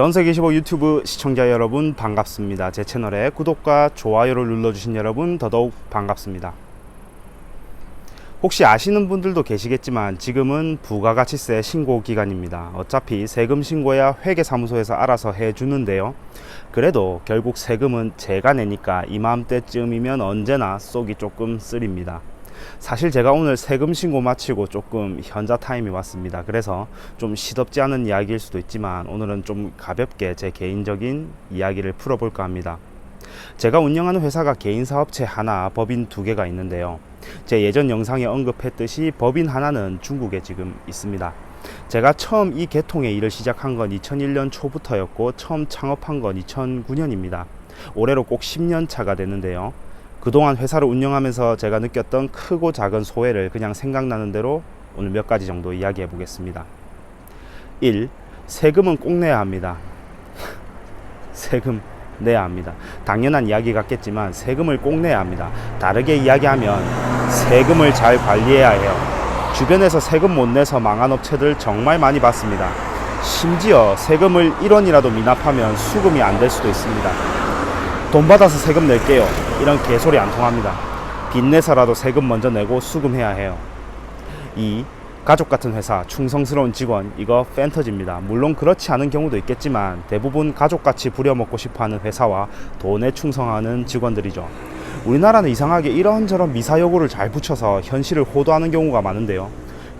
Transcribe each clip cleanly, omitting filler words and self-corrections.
전세계25 유튜브 시청자 여러분 반갑습니다. 제 채널에 구독과 좋아요를 눌러주신 여러분 더더욱 반갑습니다. 혹시 아시는 분들도 계시겠지만 지금은 부가가치세 신고 기간입니다. 어차피 세금 신고야 회계사무소에서 알아서 해주는데요. 그래도 결국 세금은 제가 내니까 이맘때쯤이면 언제나 속이 조금 쓰립니다. 사실 제가 오늘 세금 신고 마치고 조금 현자 타임이 왔습니다. 그래서 좀 시덥지 않은 이야기일 수도 있지만 오늘은 좀 가볍게 제 개인적인 이야기를 풀어볼까 합니다. 제가 운영하는 회사가 개인사업체 하나, 법인 2개가 있는데요. 제 예전 영상에 언급했듯이 법인 하나는 중국에 지금 있습니다. 제가 처음 이 계통의 일을 시작한 건 2001년 초부터였고 처음 창업한 건 2009년입니다. 올해로 꼭 10년 차가 되는데요. 그동안 회사를 운영하면서 제가 느꼈던 크고 작은 소외를 그냥 생각나는 대로 오늘 몇 가지 정도 이야기해 보겠습니다. 1. 세금은 꼭 내야 합니다. 세금 내야 합니다. 당연한 이야기 같겠지만 세금을 꼭 내야 합니다. 다르게 이야기하면 세금을 잘 관리해야 해요. 주변에서 세금 못 내서 망한 업체들 정말 많이 봤습니다. 심지어 세금을 1원이라도 미납하면 수금이 안 될 수도 있습니다. 돈 받아서 세금 낼게요. 이런 개소리 안 통합니다. 빚내서라도 세금 먼저 내고 수금해야 해요. 2. 가족 같은 회사, 충성스러운 직원, 이거 판타지입니다. 물론 그렇지 않은 경우도 있겠지만 대부분 가족같이 부려먹고 싶어하는 회사와 돈에 충성하는 직원들이죠. 우리나라는 이상하게 이런저런 미사 여구를 잘 붙여서 현실을 호도하는 경우가 많은데요.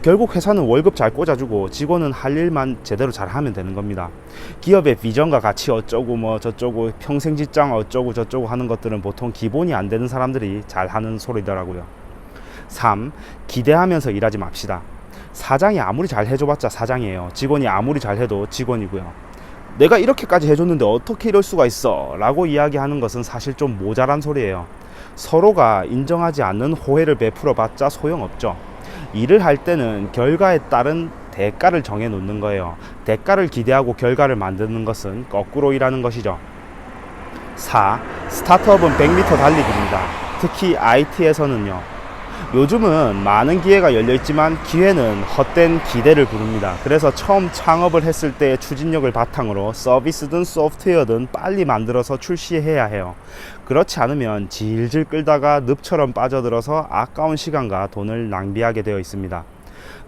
결국 회사는 월급 잘 꽂아주고 직원은 할 일만 제대로 잘하면 되는 겁니다. 기업의 비전과 가치 어쩌고 뭐 저쩌고 평생 직장 어쩌고 저쩌고 하는 것들은 보통 기본이 안 되는 사람들이 잘하는 소리더라고요. 3. 기대하면서 일하지 맙시다. 사장이 아무리 잘 해줘봤자 사장이에요. 직원이 아무리 잘해도 직원이고요. 내가 이렇게까지 해줬는데 어떻게 이럴 수가 있어? 라고 이야기하는 것은 사실 좀 모자란 소리예요. 서로가 인정하지 않는 호혜를 베풀어 봤자 소용없죠. 일을 할 때는 결과에 따른 대가를 정해 놓는 거예요. 대가를 기대하고 결과를 만드는 것은 거꾸로 일하는 것이죠. 4. 스타트업은 100m 달리기입니다. 특히 IT에서는요. 요즘은 많은 기회가 열려있지만 기회는 헛된 기대를 부릅니다. 그래서 처음 창업을 했을 때의 추진력을 바탕으로 서비스든 소프트웨어든 빨리 만들어서 출시해야 해요. 그렇지 않으면 질질 끌다가 늪처럼 빠져들어서 아까운 시간과 돈을 낭비하게 되어 있습니다.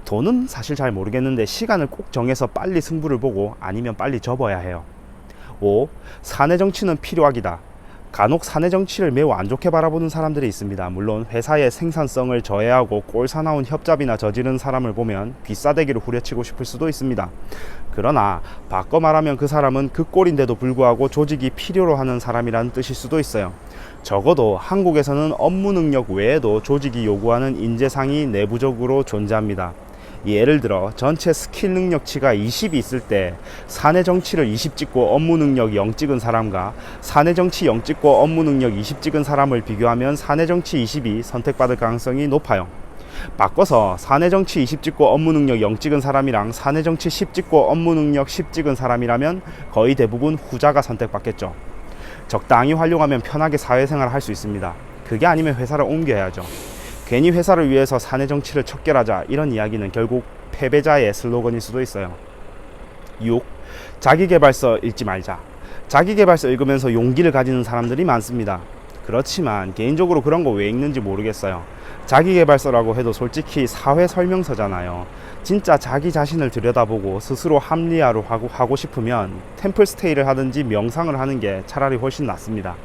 돈은 사실 잘 모르겠는데 시간을 꼭 정해서 빨리 승부를 보고 아니면 빨리 접어야 해요. 5. 사내 정치는 필요하기다. 간혹 사내 정치를 매우 안 좋게 바라보는 사람들이 있습니다. 물론 회사의 생산성을 저해하고 꼴사나운 협잡이나 저지른 사람을 보면 귀싸대기로 후려치고 싶을 수도 있습니다. 그러나 바꿔 말하면 그 사람은 그 꼴인데도 불구하고 조직이 필요로 하는 사람이라는 뜻일 수도 있어요. 적어도 한국에서는 업무 능력 외에도 조직이 요구하는 인재상이 내부적으로 존재합니다. 예를 들어 전체 스킬 능력치가 20이 있을 때 사내 정치를 20 찍고 업무 능력 0 찍은 사람과 사내 정치 0 찍고 업무 능력 20 찍은 사람을 비교하면 사내 정치 20이 선택받을 가능성이 높아요. 바꿔서 사내 정치 20 찍고 업무 능력 0 찍은 사람이랑 사내 정치 10 찍고 업무 능력 10 찍은 사람이라면 거의 대부분 후자가 선택받겠죠. 적당히 활용하면 편하게 사회생활을 할 수 있습니다. 그게 아니면 회사를 옮겨야죠. 괜히 회사를 위해서 사내 정치를 척결하자, 이런 이야기는 결국 패배자의 슬로건일 수도 있어요. 6. 자기계발서 읽지 말자. 자기계발서 읽으면서 용기를 가지는 사람들이 많습니다. 그렇지만 개인적으로 그런 거 왜 읽는지 모르겠어요. 자기계발서라고 해도 솔직히 사회 설명서잖아요. 진짜 자기 자신을 들여다보고 스스로 합리화를 하고 싶으면 템플스테이를 하든지 명상을 하는 게 차라리 훨씬 낫습니다.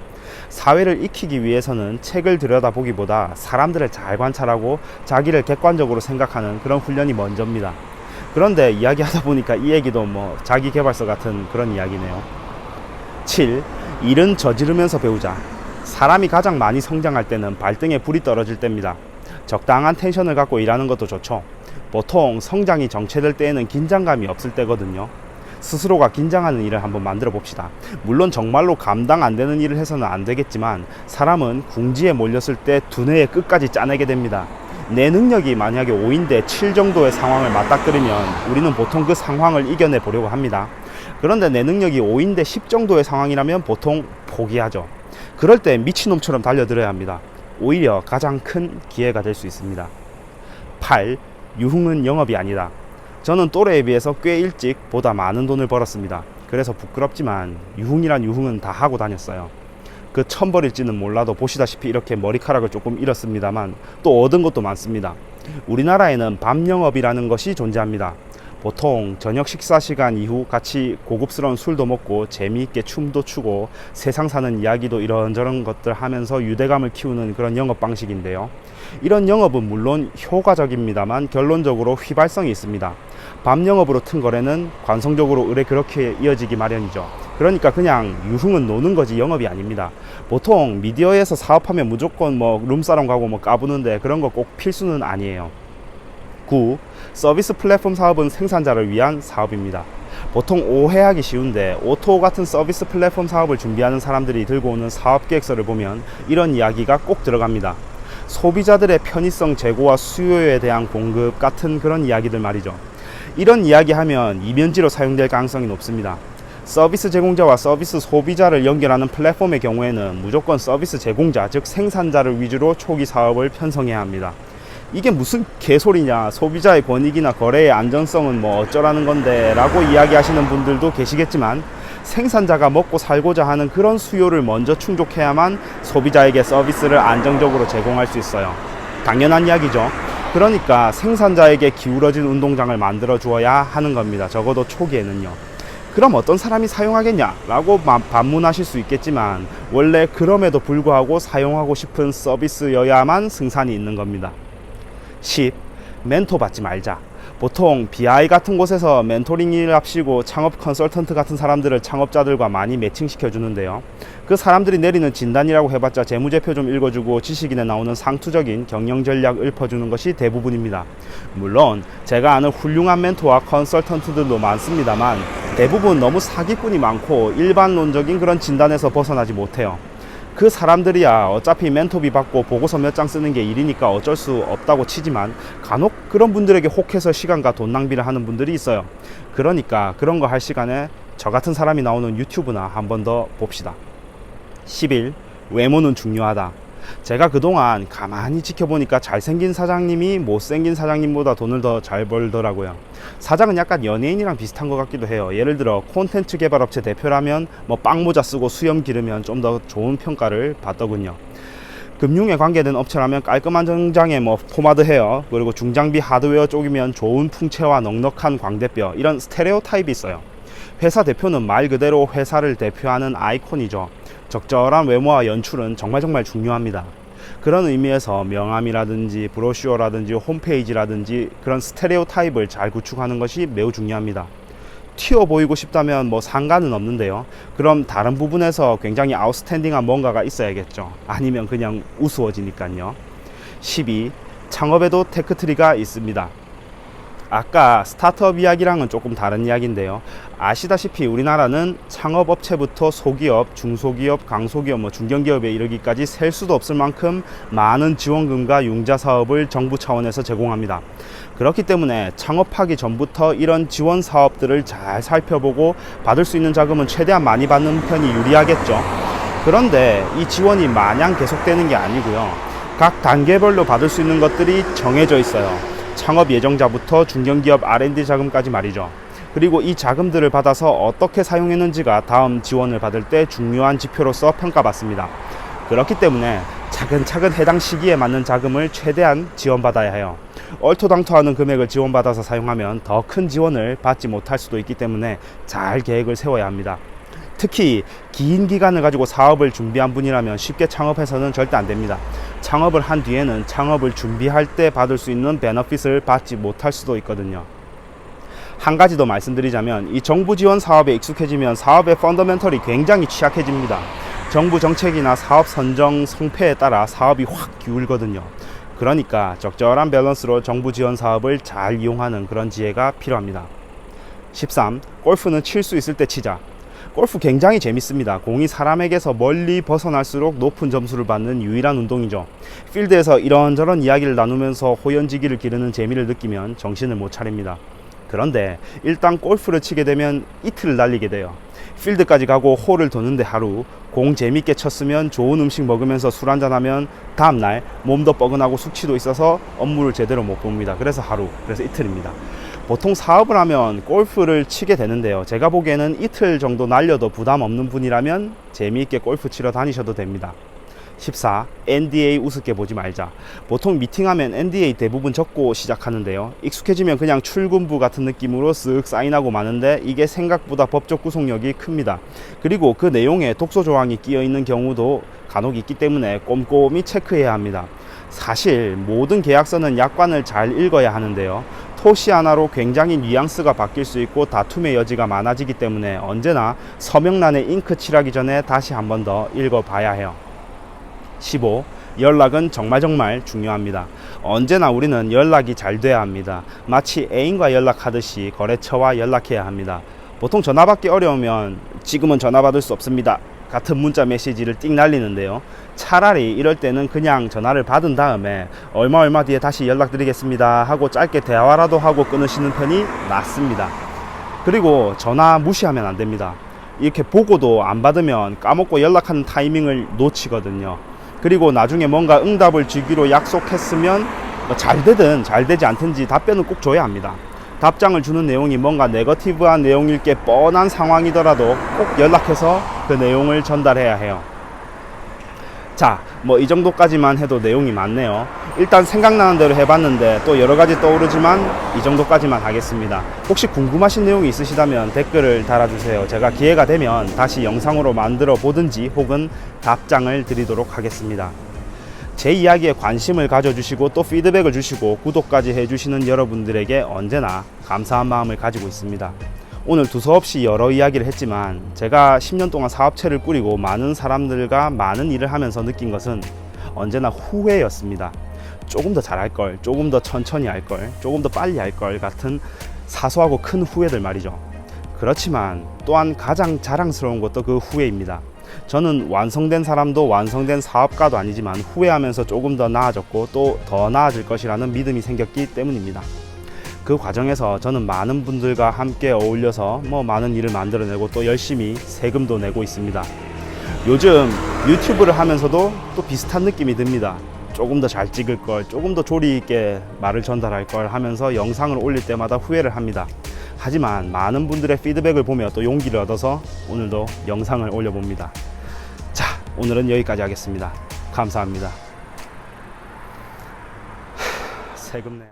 사회를 익히기 위해서는 책을 들여다보기보다 사람들을 잘 관찰하고 자기를 객관적으로 생각하는 그런 훈련이 먼저입니다. 그런데 이야기하다 보니까 이 얘기도 뭐 자기계발서 같은 그런 이야기네요. 7. 일은 저지르면서 배우자. 사람이 가장 많이 성장할 때는 발등에 불이 떨어질 때입니다. 적당한 텐션을 갖고 일하는 것도 좋죠. 보통 성장이 정체될 때에는 긴장감이 없을 때거든요. 스스로가 긴장하는 일을 한번 만들어 봅시다. 물론 정말로 감당 안 되는 일을 해서는 안 되겠지만 사람은 궁지에 몰렸을 때 두뇌의 끝까지 짜내게 됩니다. 내 능력이 만약에 5인데 7 정도의 상황을 맞닥뜨리면 우리는 보통 그 상황을 이겨내 보려고 합니다. 그런데 내 능력이 5인데 10 정도의 상황이라면 보통 포기하죠. 그럴 때 미친놈처럼 달려들어야 합니다. 오히려 가장 큰 기회가 될 수 있습니다. 8. 유흥은 영업이 아니다. 저는 또래에 비해서 꽤 일찍 보다 많은 돈을 벌었습니다. 그래서 부끄럽지만 유흥이란 유흥은 다 하고 다녔어요. 그 천벌일지는 몰라도 보시다시피 이렇게 머리카락을 조금 잃었습니다만 또 얻은 것도 많습니다. 우리나라에는 밤영업이라는 것이 존재합니다. 보통 저녁 식사 시간 이후 같이 고급스러운 술도 먹고 재미있게 춤도 추고 세상 사는 이야기도 이런저런 것들 하면서 유대감을 키우는 그런 영업 방식인데요. 이런 영업은 물론 효과적입니다만 결론적으로 휘발성이 있습니다. 밤영업으로 튼 거래는 관성적으로 의뢰 그렇게 이어지기 마련이죠. 그러니까 그냥 유흥은 노는 거지 영업이 아닙니다. 보통 미디어에서 사업하면 무조건 뭐 룸사롱 가고 뭐 까부는데 그런 거 꼭 필수는 아니에요. 9. 서비스 플랫폼 사업은 생산자를 위한 사업입니다. 보통 오해하기 쉬운데 오토 같은 서비스 플랫폼 사업을 준비하는 사람들이 들고 오는 사업 계획서를 보면 이런 이야기가 꼭 들어갑니다. 소비자들의 편의성 제고와 수요에 대한 공급 같은 그런 이야기들 말이죠. 이런 이야기하면 이면지로 사용될 가능성이 높습니다. 서비스 제공자와 서비스 소비자를 연결하는 플랫폼의 경우에는 무조건 서비스 제공자, 즉 생산자를 위주로 초기 사업을 편성해야 합니다. 이게 무슨 개소리냐, 소비자의 권익이나 거래의 안전성은 뭐 어쩌라는 건데 라고 이야기하시는 분들도 계시겠지만 생산자가 먹고 살고자 하는 그런 수요를 먼저 충족해야만 소비자에게 서비스를 안정적으로 제공할 수 있어요. 당연한 이야기죠. 그러니까 생산자에게 기울어진 운동장을 만들어 주어야 하는 겁니다. 적어도 초기에는요. 그럼 어떤 사람이 사용하겠냐 라고 반문하실 수 있겠지만 원래 그럼에도 불구하고 사용하고 싶은 서비스여야만 승산이 있는 겁니다. 10. 멘토 받지 말자. 보통 BI 같은 곳에서 멘토링을 합시고 창업 컨설턴트 같은 사람들을 창업자들과 많이 매칭시켜 주는데요. 그 사람들이 내리는 진단이라고 해봤자 재무제표 좀 읽어주고 지식인에 나오는 상투적인 경영 전략 읊어주는 것이 대부분입니다. 물론 제가 아는 훌륭한 멘토와 컨설턴트들도 많습니다만 대부분 너무 사기꾼이 많고 일반론적인 그런 진단에서 벗어나지 못해요. 그 사람들이야 어차피 멘토비 받고 보고서 몇 장 쓰는 게 일이니까 어쩔 수 없다고 치지만 간혹 그런 분들에게 혹해서 시간과 돈 낭비를 하는 분들이 있어요. 그러니까 그런 거 할 시간에 저 같은 사람이 나오는 유튜브나 한 번 더 봅시다. 11. 외모는 중요하다. 제가 그동안 가만히 지켜보니까 잘생긴 사장님이 못생긴 사장님보다 돈을 더 잘 벌더라고요. 사장은 약간 연예인이랑 비슷한 것 같기도 해요. 예를 들어 콘텐츠 개발업체 대표라면 뭐 빵모자 쓰고 수염 기르면 좀 더 좋은 평가를 받더군요. 금융에 관계된 업체라면 깔끔한 정장에 뭐 포마드 헤어, 그리고 중장비 하드웨어 쪽이면 좋은 풍채와 넉넉한 광대뼈, 이런 스테레오 타입이 있어요. 회사 대표는 말 그대로 회사를 대표하는 아이콘이죠. 적절한 외모와 연출은 정말 중요합니다. 그런 의미에서 명함이라든지 브로슈어라든지 홈페이지라든지 그런 스테레오 타입을 잘 구축하는 것이 매우 중요합니다. 튀어 보이고 싶다면 뭐 상관은 없는데요. 그럼 다른 부분에서 굉장히 아웃스탠딩한 뭔가가 있어야겠죠. 아니면 그냥 우스워지니까요. 12. 창업에도 테크트리가 있습니다. 아까 스타트업 이야기랑은 조금 다른 이야기인데요. 아시다시피 우리나라는 창업업체부터 소기업, 중소기업, 강소기업, 중견기업에 이르기까지 셀 수도 없을 만큼 많은 지원금과 융자 사업을 정부 차원에서 제공합니다. 그렇기 때문에 창업하기 전부터 이런 지원 사업들을 잘 살펴보고 받을 수 있는 자금은 최대한 많이 받는 편이 유리하겠죠. 그런데 이 지원이 마냥 계속되는 게 아니고요. 각 단계별로 받을 수 있는 것들이 정해져 있어요. 창업 예정자부터 중견기업 R&D 자금까지 말이죠. 그리고 이 자금들을 받아서 어떻게 사용했는지가 다음 지원을 받을 때 중요한 지표로서 평가받습니다. 그렇기 때문에 차근차근 해당 시기에 맞는 자금을 최대한 지원받아야 해요. 얼토당토하는 금액을 지원받아서 사용하면 더 큰 지원을 받지 못할 수도 있기 때문에 잘 계획을 세워야 합니다. 특히 긴 기간을 가지고 사업을 준비한 분이라면 쉽게 창업해서는 절대 안 됩니다. 창업을 한 뒤에는 창업을 준비할 때 받을 수 있는 베너핏을 받지 못할 수도 있거든요. 한 가지 더 말씀드리자면 이 정부 지원 사업에 익숙해지면 사업의 펀더멘털이 굉장히 취약해집니다. 정부 정책이나 사업 선정 성패에 따라 사업이 확 기울거든요. 그러니까 적절한 밸런스로 정부 지원 사업을 잘 이용하는 그런 지혜가 필요합니다. 13. 골프는 칠 수 있을 때 치자. 골프 굉장히 재밌습니다. 공이 사람에게서 멀리 벗어날수록 높은 점수를 받는 유일한 운동이죠. 필드에서 이런저런 이야기를 나누면서 호연지기를 기르는 재미를 느끼면 정신을 못 차립니다. 그런데 일단 골프를 치게 되면 이틀을 날리게 돼요. 필드까지 가고 홀을 도는데 하루, 공 재밌게 쳤으면 좋은 음식 먹으면서 술 한잔하면 다음날 몸도 뻐근하고 숙취도 있어서 업무를 제대로 못 봅니다. 그래서 하루, 그래서 이틀입니다. 보통 사업을 하면 골프를 치게 되는데요. 제가 보기에는 이틀 정도 날려도 부담 없는 분이라면 재미있게 골프 치러 다니셔도 됩니다. 14. NDA 우습게 보지 말자. 보통 미팅하면 NDA 대부분 적고 시작하는데요. 익숙해지면 그냥 출근부 같은 느낌으로 쓱 사인하고 마는데 이게 생각보다 법적 구속력이 큽니다. 그리고 그 내용에 독소 조항이 끼어 있는 경우도 간혹 있기 때문에 꼼꼼히 체크해야 합니다. 사실 모든 계약서는 약관을 잘 읽어야 하는데요. 토시 하나로 굉장히 뉘앙스가 바뀔 수 있고 다툼의 여지가 많아지기 때문에 언제나 서명란에 잉크 칠하기 전에 다시 한 번 더 읽어봐야 해요. 15. 연락은 정말 중요합니다. 언제나 우리는 연락이 잘 돼야 합니다. 마치 애인과 연락하듯이 거래처와 연락해야 합니다. 보통 전화 받기 어려우면 지금은 전화 받을 수 없습니다 같은 문자 메시지를 띵 날리는데요. 차라리 이럴 때는 그냥 전화를 받은 다음에 얼마 뒤에 다시 연락드리겠습니다 하고 짧게 대화라도 하고 끊으시는 편이 낫습니다. 그리고 전화 무시하면 안 됩니다. 이렇게 보고도 안 받으면 까먹고 연락하는 타이밍을 놓치거든요. 그리고 나중에 뭔가 응답을 주기로 약속했으면 잘 되든 잘 되지 않든지 답변은 꼭 줘야 합니다. 답장을 주는 내용이 뭔가 네거티브한 내용일 게 뻔한 상황이더라도 꼭 연락해서 그 내용을 전달해야 해요. 자, 이 정도까지만 해도 내용이 많네요. 일단 생각나는 대로 해봤는데 또 여러가지 떠오르지만 이 정도까지만 하겠습니다. 혹시 궁금하신 내용이 있으시다면 댓글을 달아주세요. 제가 기회가 되면 다시 영상으로 만들어 보든지 혹은 답장을 드리도록 하겠습니다. 제 이야기에 관심을 가져주시고 또 피드백을 주시고 구독까지 해주시는 여러분들에게 언제나 감사한 마음을 가지고 있습니다. 오늘 두서없이 여러 이야기를 했지만 제가 10년 동안 사업체를 꾸리고 많은 사람들과 많은 일을 하면서 느낀 것은 언제나 후회였습니다. 조금 더 잘할 걸, 조금 더 천천히 할 걸, 조금 더 빨리 할 걸 같은 사소하고 큰 후회들 말이죠. 그렇지만 또한 가장 자랑스러운 것도 그 후회입니다. 저는 완성된 사람도 완성된 사업가도 아니지만 후회하면서 조금 더 나아졌고 또 더 나아질 것이라는 믿음이 생겼기 때문입니다. 그 과정에서 저는 많은 분들과 함께 어울려서 많은 일을 만들어내고 또 열심히 세금도 내고 있습니다. 요즘 유튜브를 하면서도 또 비슷한 느낌이 듭니다. 조금 더 잘 찍을 걸, 조금 더 조리 있게 말을 전달할 걸 하면서 영상을 올릴 때마다 후회를 합니다. 하지만 많은 분들의 피드백을 보며 또 용기를 얻어서 오늘도 영상을 올려봅니다. 자, 오늘은 여기까지 하겠습니다. 감사합니다. 세금 내